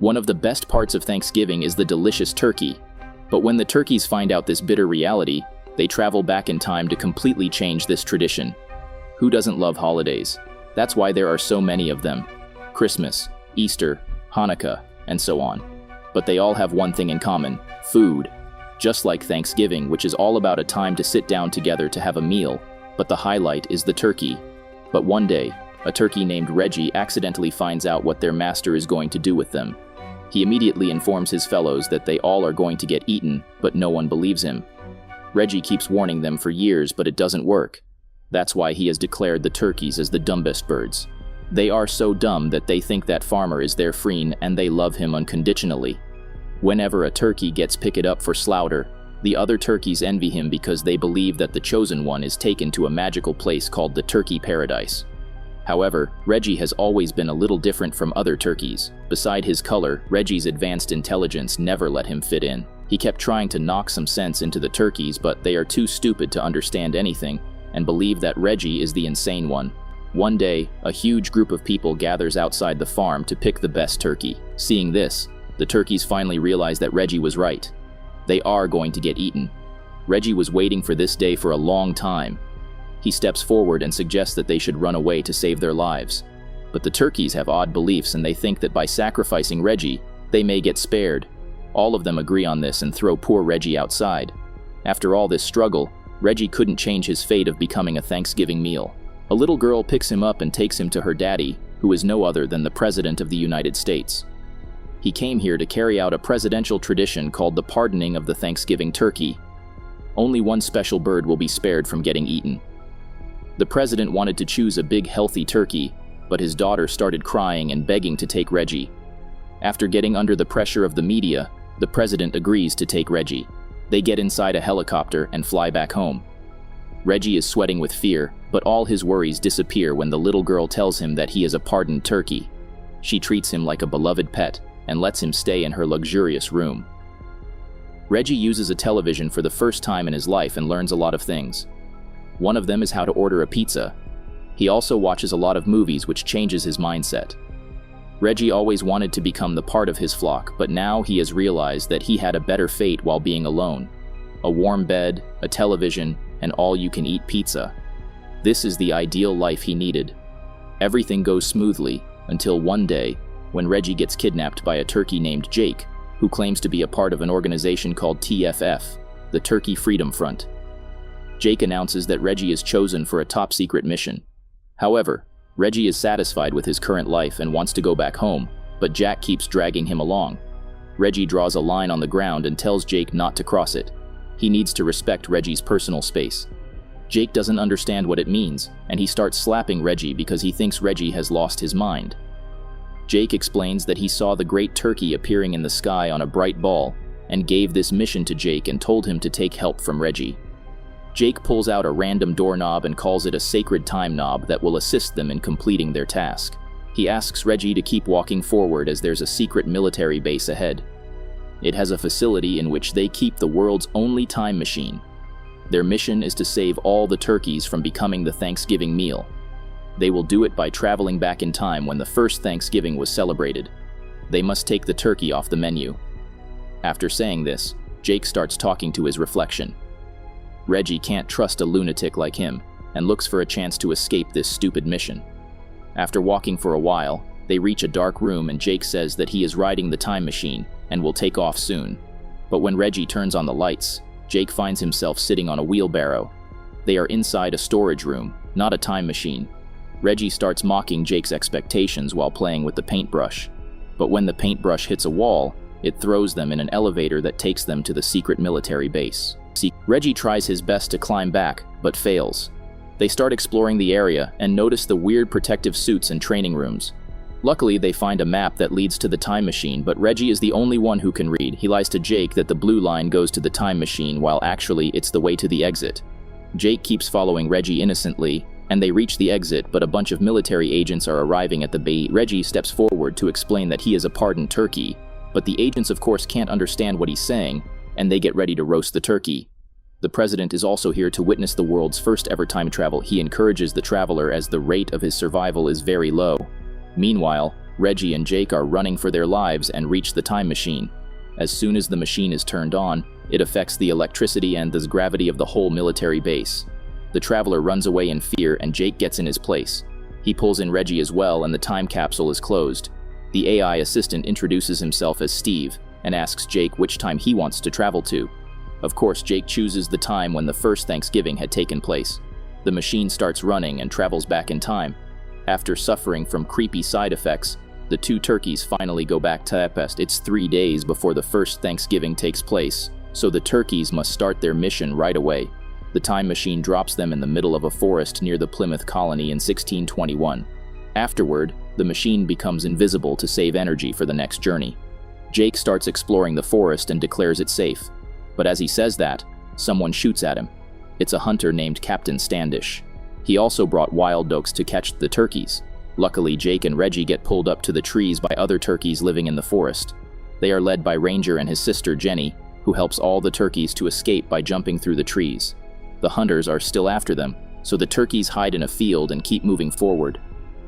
One of the best parts of Thanksgiving is the delicious turkey. But when the turkeys find out this bitter reality, they travel back in time to completely change this tradition. Who doesn't love holidays? That's why there are so many of them. Christmas, Easter, Hanukkah, and so on. But they all have one thing in common: food. Just like Thanksgiving, which is all about a time to sit down together to have a meal, but the highlight is the turkey. But one day, a turkey named Reggie accidentally finds out what their master is going to do with them. He immediately informs his fellows that they all are going to get eaten, but no one believes him. Reggie keeps warning them for years, but it doesn't work. That's why he has declared the turkeys as the dumbest birds. They are so dumb that they think that farmer is their friend and they love him unconditionally. Whenever a turkey gets picked up for slaughter, the other turkeys envy him because they believe that the chosen one is taken to a magical place called the Turkey Paradise. However, Reggie has always been a little different from other turkeys. Beside his color, Reggie's advanced intelligence never let him fit in. He kept trying to knock some sense into the turkeys, but they are too stupid to understand anything and believe that Reggie is the insane one. One day, a huge group of people gathers outside the farm to pick the best turkey. Seeing this, the turkeys finally realize that Reggie was right. They are going to get eaten. Reggie was waiting for this day for a long time. He steps forward and suggests that they should run away to save their lives. But the turkeys have odd beliefs and they think that by sacrificing Reggie, they may get spared. All of them agree on this and throw poor Reggie outside. After all this struggle, Reggie couldn't change his fate of becoming a Thanksgiving meal. A little girl picks him up and takes him to her daddy, who is no other than the President of the United States. He came here to carry out a presidential tradition called the pardoning of the Thanksgiving turkey. Only one special bird will be spared from getting eaten. The president wanted to choose a big, healthy turkey, but his daughter started crying and begging to take Reggie. After getting under the pressure of the media, the president agrees to take Reggie. They get inside a helicopter and fly back home. Reggie is sweating with fear, but all his worries disappear when the little girl tells him that he is a pardoned turkey. She treats him like a beloved pet and lets him stay in her luxurious room. Reggie uses a television for the first time in his life and learns a lot of things. One of them is how to order a pizza. He also watches a lot of movies, which changes his mindset. Reggie always wanted to become the part of his flock, but now he has realized that he had a better fate while being alone. A warm bed, a television, and all-you-can-eat pizza. This is the ideal life he needed. Everything goes smoothly until one day when Reggie gets kidnapped by a turkey named Jake, who claims to be a part of an organization called TFF, the Turkey Freedom Front. Jake announces that Reggie is chosen for a top-secret mission. However, Reggie is satisfied with his current life and wants to go back home, but Jack keeps dragging him along. Reggie draws a line on the ground and tells Jake not to cross it. He needs to respect Reggie's personal space. Jake doesn't understand what it means, and he starts slapping Reggie because he thinks Reggie has lost his mind. Jake explains that he saw the great turkey appearing in the sky on a bright ball, and gave this mission to Jake and told him to take help from Reggie. Jake pulls out a random doorknob and calls it a sacred time knob that will assist them in completing their task. He asks Reggie to keep walking forward as there's a secret military base ahead. It has a facility in which they keep the world's only time machine. Their mission is to save all the turkeys from becoming the Thanksgiving meal. They will do it by traveling back in time when the first Thanksgiving was celebrated. They must take the turkey off the menu. After saying this, Jake starts talking to his reflection. Reggie can't trust a lunatic like him and looks for a chance to escape this stupid mission. After walking for a while, they reach a dark room and Jake says that he is riding the time machine and will take off soon. But when Reggie turns on the lights, Jake finds himself sitting on a wheelbarrow. They are inside a storage room, not a time machine. Reggie starts mocking Jake's expectations while playing with the paintbrush. But when the paintbrush hits a wall, it throws them in an elevator that takes them to the secret military base. Reggie tries his best to climb back, but fails. They start exploring the area and notice the weird protective suits and training rooms. Luckily, they find a map that leads to the time machine, but Reggie is the only one who can read. He lies to Jake that the blue line goes to the time machine while actually it's the way to the exit. Jake keeps following Reggie innocently, and they reach the exit, but a bunch of military agents are arriving at the base. Reggie steps forward to explain that he is a pardoned turkey, but the agents of course can't understand what he's saying, and they get ready to roast the turkey. The president is also here to witness the world's first ever time travel. He encourages the traveler as the rate of his survival is very low. Meanwhile, Reggie and Jake are running for their lives and reach the time machine. As soon as the machine is turned on, it affects the electricity and the gravity of the whole military base. The traveler runs away in fear and Jake gets in his place. He pulls in Reggie as well and the time capsule is closed. The AI assistant introduces himself as Steve and asks Jake which time he wants to travel to. Of course, Jake chooses the time when the first Thanksgiving had taken place. The machine starts running and travels back in time. After suffering from creepy side effects, the two turkeys finally go back to Epest. It's 3 days before the first Thanksgiving takes place, so the turkeys must start their mission right away. The time machine drops them in the middle of a forest near the Plymouth colony in 1621. Afterward, the machine becomes invisible to save energy for the next journey. Jake starts exploring the forest and declares it safe. But as he says that, someone shoots at him. It's a hunter named Captain Standish. He also brought wild dogs to catch the turkeys. Luckily, Jake and Reggie get pulled up to the trees by other turkeys living in the forest. They are led by Ranger and his sister Jenny, who helps all the turkeys to escape by jumping through the trees. The hunters are still after them, so the turkeys hide in a field and keep moving forward.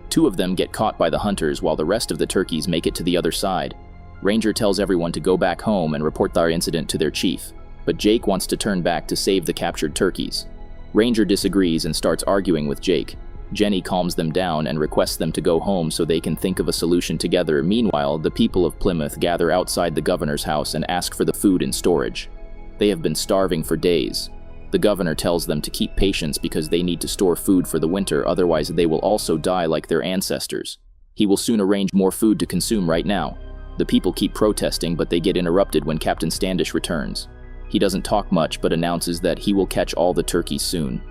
2 of them get caught by the hunters while the rest of the turkeys make it to the other side. Ranger tells everyone to go back home and report their incident to their chief, but Jake wants to turn back to save the captured turkeys. Ranger disagrees and starts arguing with Jake. Jenny calms them down and requests them to go home so they can think of a solution together. Meanwhile, the people of Plymouth gather outside the governor's house and ask for the food in storage. They have been starving for days. The governor tells them to keep patience because they need to store food for the winter, otherwise they will also die like their ancestors. He will soon arrange more food to consume right now. The people keep protesting, but they get interrupted when Captain Standish returns. He doesn't talk much but announces that he will catch all the turkeys soon.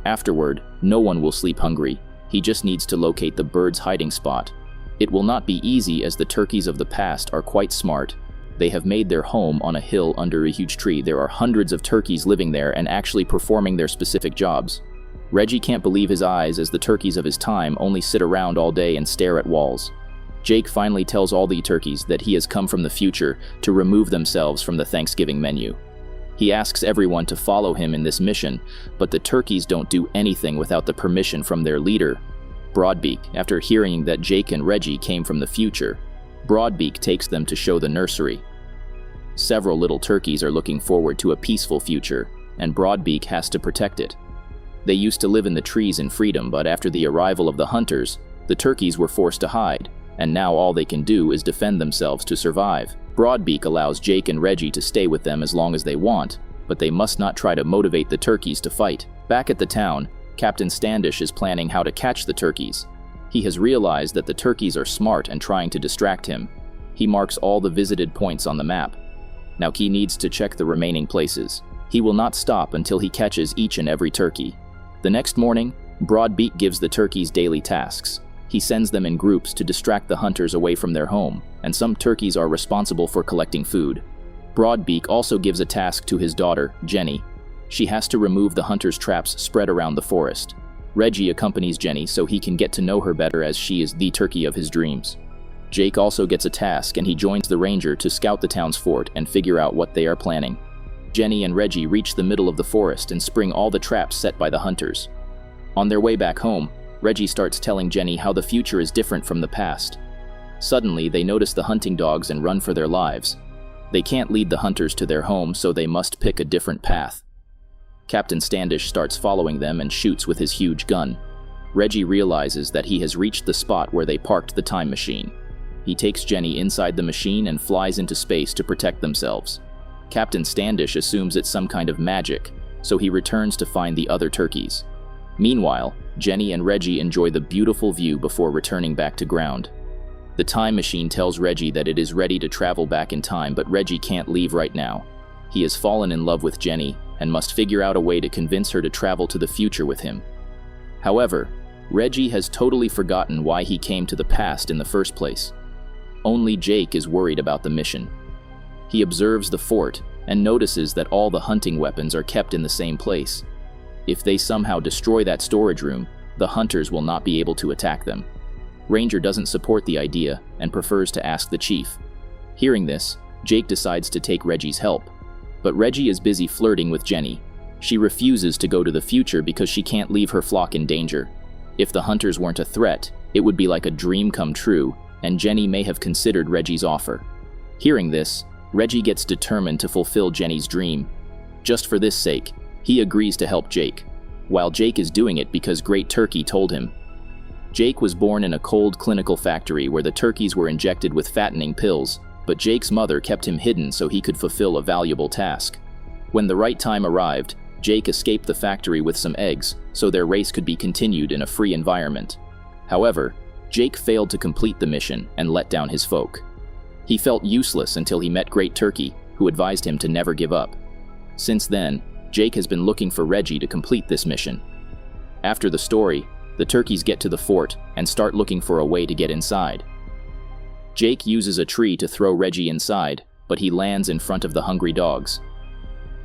Afterward, no one will sleep hungry. He just needs to locate the bird's hiding spot. It will not be easy as the turkeys of the past are quite smart. They have made their home on a hill under a huge tree. There are hundreds of turkeys living there and actually performing their specific jobs. Reggie can't believe his eyes as the turkeys of his time only sit around all day and stare at walls. Jake finally tells all the turkeys that he has come from the future to remove themselves from the Thanksgiving menu. He asks everyone to follow him in this mission, but the turkeys don't do anything without the permission from their leader, Broadbeak. After hearing that Jake and Reggie came from the future, Broadbeak takes them to show the nursery. Several little turkeys are looking forward to a peaceful future, and Broadbeak has to protect it. They used to live in the trees in freedom, but after the arrival of the hunters, the turkeys were forced to hide, and now all they can do is defend themselves to survive. Broadbeak allows Jake and Reggie to stay with them as long as they want, but they must not try to motivate the turkeys to fight. Back at the town, Captain Standish is planning how to catch the turkeys. He has realized that the turkeys are smart and trying to distract him. He marks all the visited points on the map. Now he needs to check the remaining places. He will not stop until he catches each and every turkey. The next morning, Broadbeak gives the turkeys daily tasks. He sends them in groups to distract the hunters away from their home, and some turkeys are responsible for collecting food. Broadbeak also gives a task to his daughter, Jenny. She has to remove the hunters' traps spread around the forest. Reggie accompanies Jenny so he can get to know her better as she is the turkey of his dreams. Jake also gets a task and he joins the ranger to scout the town's fort and figure out what they are planning. Jenny and Reggie reach the middle of the forest and spring all the traps set by the hunters. On their way back home, Reggie starts telling Jenny how the future is different from the past. Suddenly, they notice the hunting dogs and run for their lives. They can't lead the hunters to their home, so they must pick a different path. Captain Standish starts following them and shoots with his huge gun. Reggie realizes that he has reached the spot where they parked the time machine. He takes Jenny inside the machine and flies into space to protect themselves. Captain Standish assumes it's some kind of magic, so he returns to find the other turkeys. Meanwhile, Jenny and Reggie enjoy the beautiful view before returning back to ground. The time machine tells Reggie that it is ready to travel back in time, but Reggie can't leave right now. He has fallen in love with Jenny and must figure out a way to convince her to travel to the future with him. However, Reggie has totally forgotten why he came to the past in the first place. Only Jake is worried about the mission. He observes the fort and notices that all the hunting weapons are kept in the same place. If they somehow destroy that storage room, the hunters will not be able to attack them. Ranger doesn't support the idea and prefers to ask the chief. Hearing this, Jake decides to take Reggie's help. But Reggie is busy flirting with Jenny. She refuses to go to the future because she can't leave her flock in danger. If the hunters weren't a threat, it would be like a dream come true, and Jenny may have considered Reggie's offer. Hearing this, Reggie gets determined to fulfill Jenny's dream. Just for this sake, he agrees to help Jake, while Jake is doing it because Great Turkey told him. Jake was born in a cold clinical factory where the turkeys were injected with fattening pills, but Jake's mother kept him hidden so he could fulfill a valuable task. When the right time arrived, Jake escaped the factory with some eggs, so their race could be continued in a free environment. However, Jake failed to complete the mission and let down his folk. He felt useless until he met Great Turkey, who advised him to never give up. Since then, Jake has been looking for Reggie to complete this mission. After the story, the turkeys get to the fort and start looking for a way to get inside. Jake uses a tree to throw Reggie inside, but he lands in front of the hungry dogs.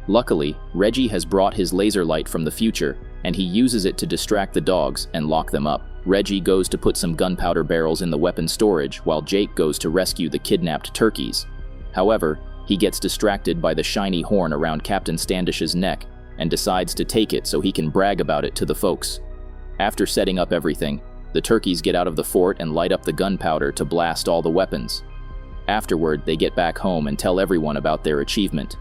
Luckily, Reggie has brought his laser light from the future, and he uses it to distract the dogs and lock them up. Reggie goes to put some gunpowder barrels in the weapon storage, while Jake goes to rescue the kidnapped turkeys. However, he gets distracted by the shiny horn around Captain Standish's neck and decides to take it so he can brag about it to the folks. After setting up everything, the turkeys get out of the fort and light up the gunpowder to blast all the weapons. Afterward, they get back home and tell everyone about their achievement.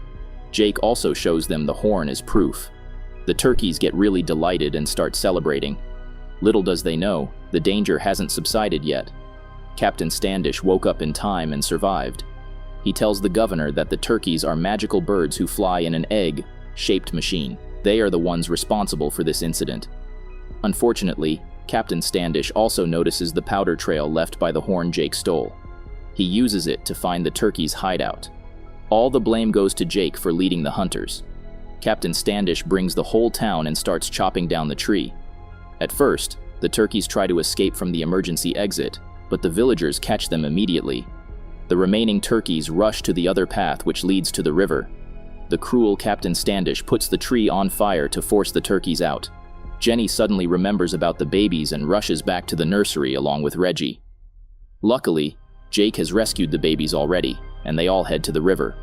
Jake also shows them the horn as proof. The turkeys get really delighted and start celebrating. Little does they know, the danger hasn't subsided yet. Captain Standish woke up in time and survived. He tells the governor that the turkeys are magical birds who fly in an egg-shaped machine. They are the ones responsible for this incident. Unfortunately, Captain Standish also notices the powder trail left by the horn Jake stole. He uses it to find the turkey's hideout. All the blame goes to Jake for leading the hunters. Captain Standish brings the whole town and starts chopping down the tree. At first, the turkeys try to escape from the emergency exit, but the villagers catch them immediately. The remaining turkeys rush to the other path which leads to the river. The cruel Captain Standish puts the tree on fire to force the turkeys out. Jenny suddenly remembers about the babies and rushes back to the nursery along with Reggie. Luckily, Jake has rescued the babies already, and they all head to the river.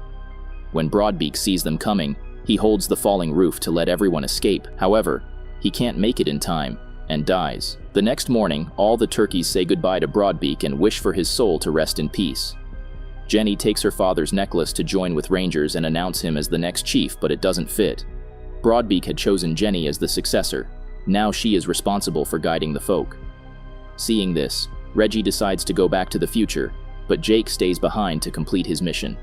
When Broadbeak sees them coming, he holds the falling roof to let everyone escape. However, he can't make it in time and dies. The next morning, all the turkeys say goodbye to Broadbeak and wish for his soul to rest in peace. Jenny takes her father's necklace to join with Rangers and announce him as the next chief, but it doesn't fit. Broadbeak had chosen Jenny as the successor. Now she is responsible for guiding the folk. Seeing this, Reggie decides to go back to the future, but Jake stays behind to complete his mission.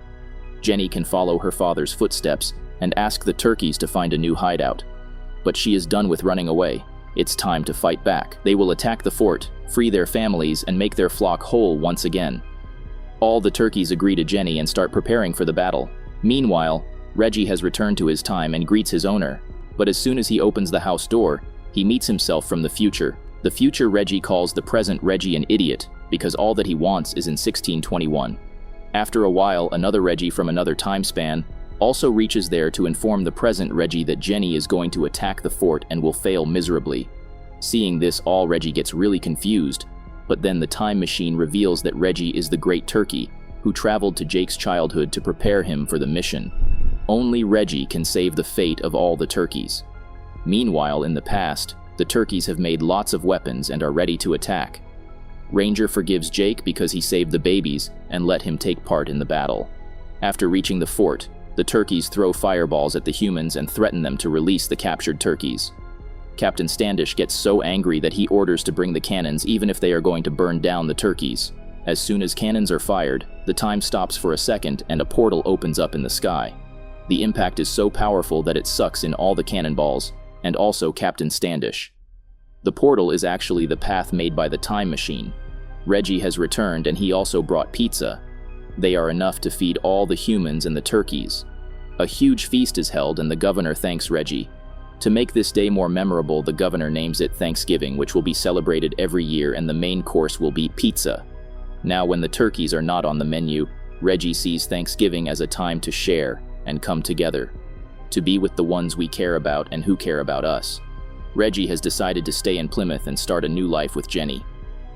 Jenny can follow her father's footsteps and ask the turkeys to find a new hideout. But she is done with running away. It's time to fight back. They will attack the fort, free their families, and make their flock whole once again. All the turkeys agree to Jenny and start preparing for the battle. Meanwhile, Reggie has returned to his time and greets his owner. But as soon as he opens the house door, he meets himself from the future. The future Reggie calls the present Reggie an idiot, because all that he wants is in 1621. After a while, another Reggie from another time span also reaches there to inform the present Reggie that Jenny is going to attack the fort and will fail miserably. Seeing this, all Reggie gets really confused, but then the time machine reveals that Reggie is the Great Turkey, who traveled to Jake's childhood to prepare him for the mission. Only Reggie can save the fate of all the turkeys. Meanwhile, in the past, the turkeys have made lots of weapons and are ready to attack. Ranger forgives Jake because he saved the babies and let him take part in the battle. After reaching the fort, the turkeys throw fireballs at the humans and threaten them to release the captured turkeys. Captain Standish gets so angry that he orders to bring the cannons even if they are going to burn down the turkeys. As soon as cannons are fired, the time stops for a second and a portal opens up in the sky. The impact is so powerful that it sucks in all the cannonballs, and also Captain Standish. The portal is actually the path made by the time machine. Reggie has returned and he also brought pizza. They are enough to feed all the humans and the turkeys. A huge feast is held and the governor thanks Reggie. To make this day more memorable, the governor names it Thanksgiving, which will be celebrated every year, and the main course will be pizza. Now, when the turkeys are not on the menu, Reggie sees Thanksgiving as a time to share and come together, to be with the ones we care about and who care about us. Reggie has decided to stay in Plymouth and start a new life with Jenny.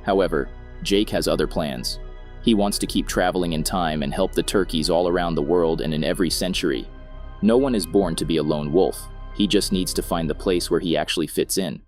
However, Jake has other plans. He wants to keep traveling in time and help the turkeys all around the world and in every century. No one is born to be a lone wolf. He just needs to find the place where he actually fits in.